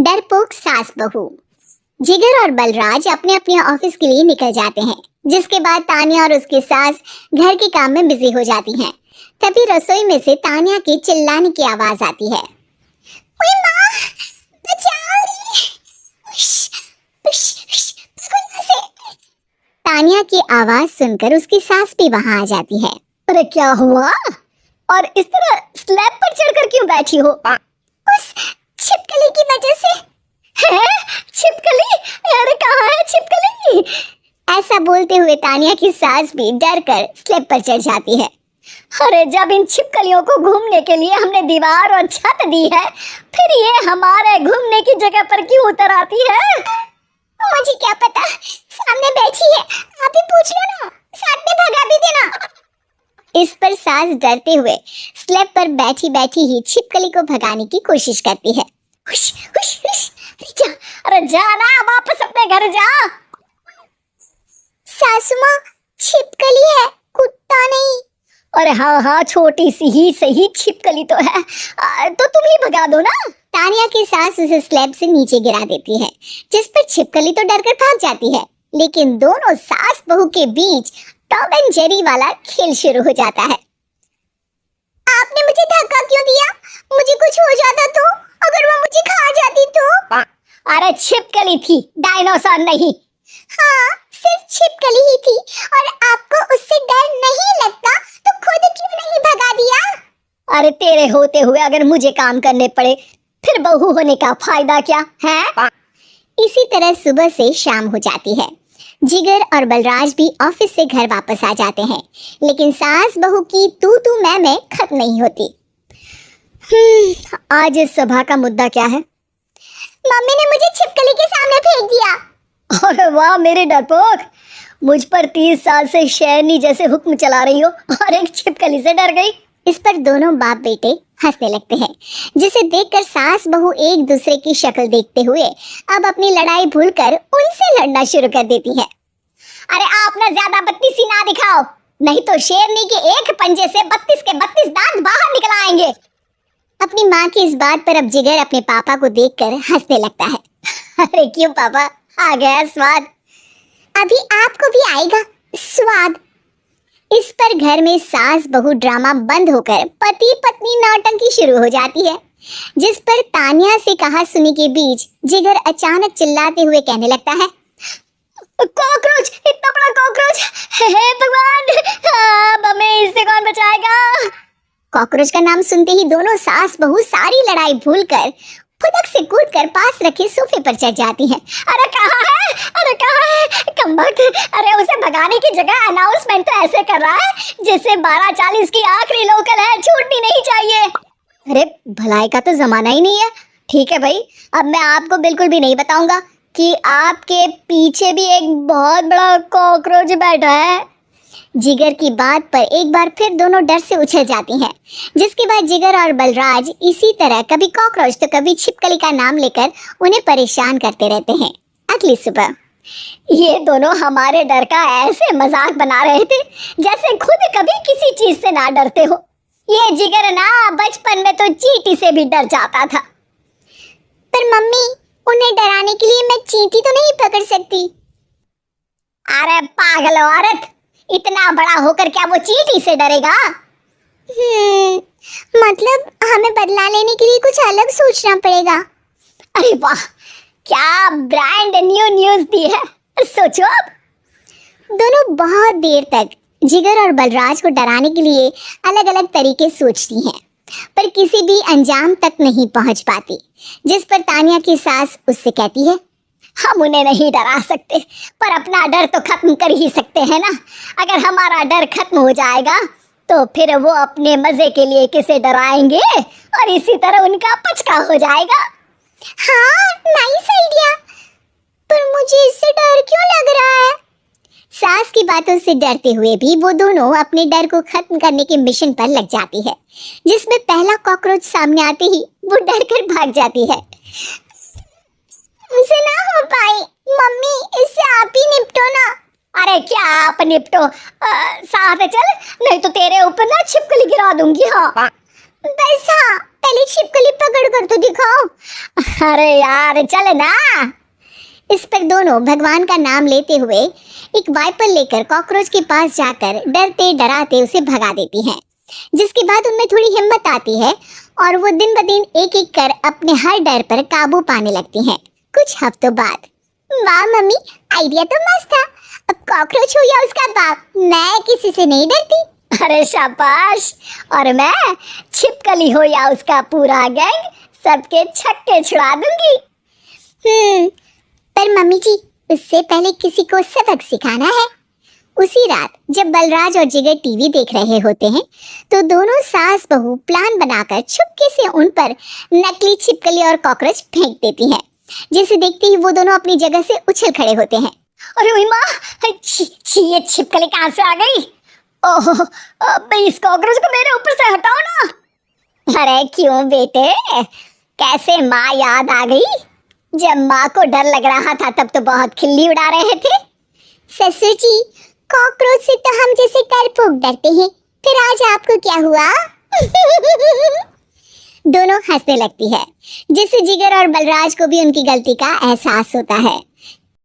डरपोक सास बहू। जिगर और बलराज अपने अपने ऑफिस के लिए निकल जाते हैं, जिसके बाद तानिया और उसकी सास घर के काम में बिजी हो जाती हैं। तभी रसोई में से तानिया के चिल्लाने की आवाज आती है। ओए माँ, बचाओ रे! उश, उश, उश, भागो यहाँ से! तानिया की आवाज सुनकर उसकी सास भी वहां आ जाती है। अरे क्या हुआ? और इस तरह स्लैब पर चढ़कर क्यों बैठी हो? उस छिपकली की वजह से। है? छिपकली? अरे कहाँ है छिपकली? ऐसा बोलते हुए तानिया की सास भी डर कर स्लैब पर चढ़ जाती है। अरे जब इन छिपकलियों को घूमने के लिए हमने दीवार और छत दी है, फिर ये हमारे घूमने की जगह पर क्यों उतर आती है? मुझे क्या पता, सामने बैठी है, आप ही पूछ लो ना, साथ में भगा भी देना। इस पर सास डरते हुए स्लैब पर बैठी बैठी ही छिपकली को भगाने की कोशिश करती है। हुश, हुश, हुश, अरे जा ना, वापस अपने घर जा। सासू माँ, छिपकली है, कुत्ता नहीं। अरे हाँ हाँ, छोटी सी ही सही छिपकली तो है, तो तुम ही भगा दो ना। तानिया की सास उसे स्लैब से नीचे गिरा देती है, जिस पर छिपकली तो डरकर भाग जाती है। लेकिन दोनों सास बहू के बीच टॉम एंड जेरी वाला खेल शुरू हो जाता है। आपने मुझे धक्का क्यों दिया? मुझे कुछ हो जाता तो? अगर वो मुझे खा जाती तो? अरे छिपकली थी, डायनासोर नहीं। हाँ, सिर्फ छिपकली ही थी, और आपको उससे डर नहीं लगता तो खुद क्यों नहीं भगा दिया? अरे तेरे होते हुए अगर मुझे काम करने पड़े, फिर बहू होने का फायदा क्या है? इसी तरह सुबह से शाम हो जाती है। जिगर और बलराज भी ऑफिस से घर वापस आ जाते हैं, लेकिन सास बहू की तू तू मैं खत्म नहीं होती। आज इस सभा का मुद्दा क्या है? मम्मी ने मुझे छिपकली के सामने फेंक दिया। अरे वाह मेरे डरपोक, मुझ पर 30 साल से शेरनी जैसे हुक्म चला रही हो और एक छिपकली से डर गई। इस पर दोनों बाप बेटे हंसने लगते हैं, जिसे देखकर सास बहू एक दूसरे की शक्ल देखते हुए अब अपनी लड़ाई भूलकर उनसे लड़ना शुरू कर देती है। अरे आप ना ज्यादा बत्तीसी ना दिखाओ, नहीं तो शेरनी के एक पंजे से 32 के 32 दांत बाहर निकल आएंगे। अपनी माँ की इस बात पर अब जिगर अपने पापा को देखकर हंसने लगता है। अरे क्यों पापा, आ गया स्वाद। अभी आपको भी आएगा स्वाद। इस पर घर में सास बहू ड्रामा बंद होकर पति पत्नी नौटंकी शुरू हो जाती है, जिस पर तानिया से कहा सुनी के बीच जिगर अचानक चिल्लाते हुए कहने लगता है। कॉकरोच, इतना बड़ा कॉकरोच! हे भगवान, अब हमें इससे कौन बचाएगा? कॉकरोच का नाम सुनते ही दोनों सास बहू सारी लड़ाई भूलकर फुदक से कूदकर पास रखे सोफे पर चढ़ जाती हैं। अरे कहाँ है? अरे कहाँ है कमबख्त? अरे उसे भगाने की जगह अनाउंसमेंट तो ऐसे कर रहा है जैसे 12:40 की आखिरी लोकल है, छूटनी नहीं चाहिए। अरे भलाई का तो जमाना ही नहीं है। ठीक है भाई, अब मैं आपको बिल्कुल भी नहीं बताऊंगा कि आपके पीछे भी एक बहुत बड़ा कॉकरोच बैठा है। जिगर की बात पर एक बार फिर दोनों डर से उछल जाती हैं, जिसके बाद जिगर और बलराज इसी तरह कभी कॉकरोच तो कभी छिपकली का नाम लेकर उन्हें परेशान करते रहते हैं। अगली सुबह ये दोनों हमारे डर का ऐसे मजाक बना रहे थे जैसे खुद कभी किसी चीज से ना डरते हो। ये जिगर ना बचपन में तो चींटी से भी डर जाता था। पर मम्मी, उन्हें डराने के लिए मैं चींटी तो नहीं पकड़ सकती। अरे पागल औरत, इतना बड़ा होकर क्या वो चींटी से डरेगा? मतलब हमें बदला लेने के लिए कुछ अलग सोचना पड़ेगा। अरे वाह, क्या ब्रांड न्यू न्यूज दी है। सोचो अब। दोनों बहुत देर तक जिगर और बलराज को डराने के लिए अलग अलग तरीके सोचती हैं, पर किसी भी अंजाम तक नहीं पहुंच पाती। जिस पर तानिया की सास उससे कहती है। हम उन्हें नहीं डरा सकते, पर अपना डर तो खत्म कर ही सकते हैं ना। अगर हमारा डर खत्म हो जाएगा तो फिर वो अपने मजे के लिए किसे डराएंगे और इसी तरह उनका पचका हो जाएगा। हाँ, नाइस आइडिया, पर मुझे इससे डर क्यों लग रहा है? सास की बातों से डरते हुए भी वो दोनों अपने डर को खत्म करने के मिशन पर लग जाती है, जिसमें पहला कॉकरोच सामने आते ही वो डर कर भाग जाती है। मुझसे ना हो पाई मम्मी, इससे आप ही निपटो ना। अरे क्या आप निपटो, साथ चल, नहीं तो तेरे ऊपर ना छिपकली गिरा दूंगी। हाँ बस, हाँ पहले छिपकली पकड़ कर तो दिखाओ। अरे यार चल ना। इस पर दोनों भगवान का नाम लेते हुए एक वाइपर लेकर कॉकरोच के पास जाकर डरते डराते उसे भगा देती हैं। जिसके बाद उनमें थोड़ी हिम्मत आती है और वो दिन ब दिन एक एक कर अपने हर डर पर काबू पाने लगती हैं। कुछ हफ्तों बाद, वाह मम्मी, आइडिया तो मस्त था। अब कॉकरोच हो या उसका बाप, मैं किसी से नहीं डरती। अरे शाबाश। और मैं छिपकली हो या उसका पूरा गैंग, सबके छक्के छुड़ा दूंगी। पर मम्मी जी, उससे पहले किसी को सबक सिखाना है। उसी रात जब बलराज और जिगर टीवी देख रहे होते हैं तो दोनों सास बहू प्लान बनाकर छुपके से उन पर नकली छिपकली और कॉकरोच फेंक देती हैं, जिसे देखते ही वो दोनों अपनी जगह से उछल खड़े होते हैं। अरे ओए माँ, ये छिपकली कहाँ से आ गई? ओह, अब इस कॉकरोच को मेरे ऊपर से हटाओ ना। अरे क्यों बेटे, कैसे माँ याद आ गई? जब माँ को डर लग रहा था तब तो बहुत खिल्ली उड़ा रहे थे। ससुर जी, कॉकरोच से तो हम जैसे डरपोक डरते हैं, फिर आज आपको क्या हुआ? दोनों हंसने लगती है, जिससे जिगर और बलराज को भी उनकी गलती का एहसास होता है।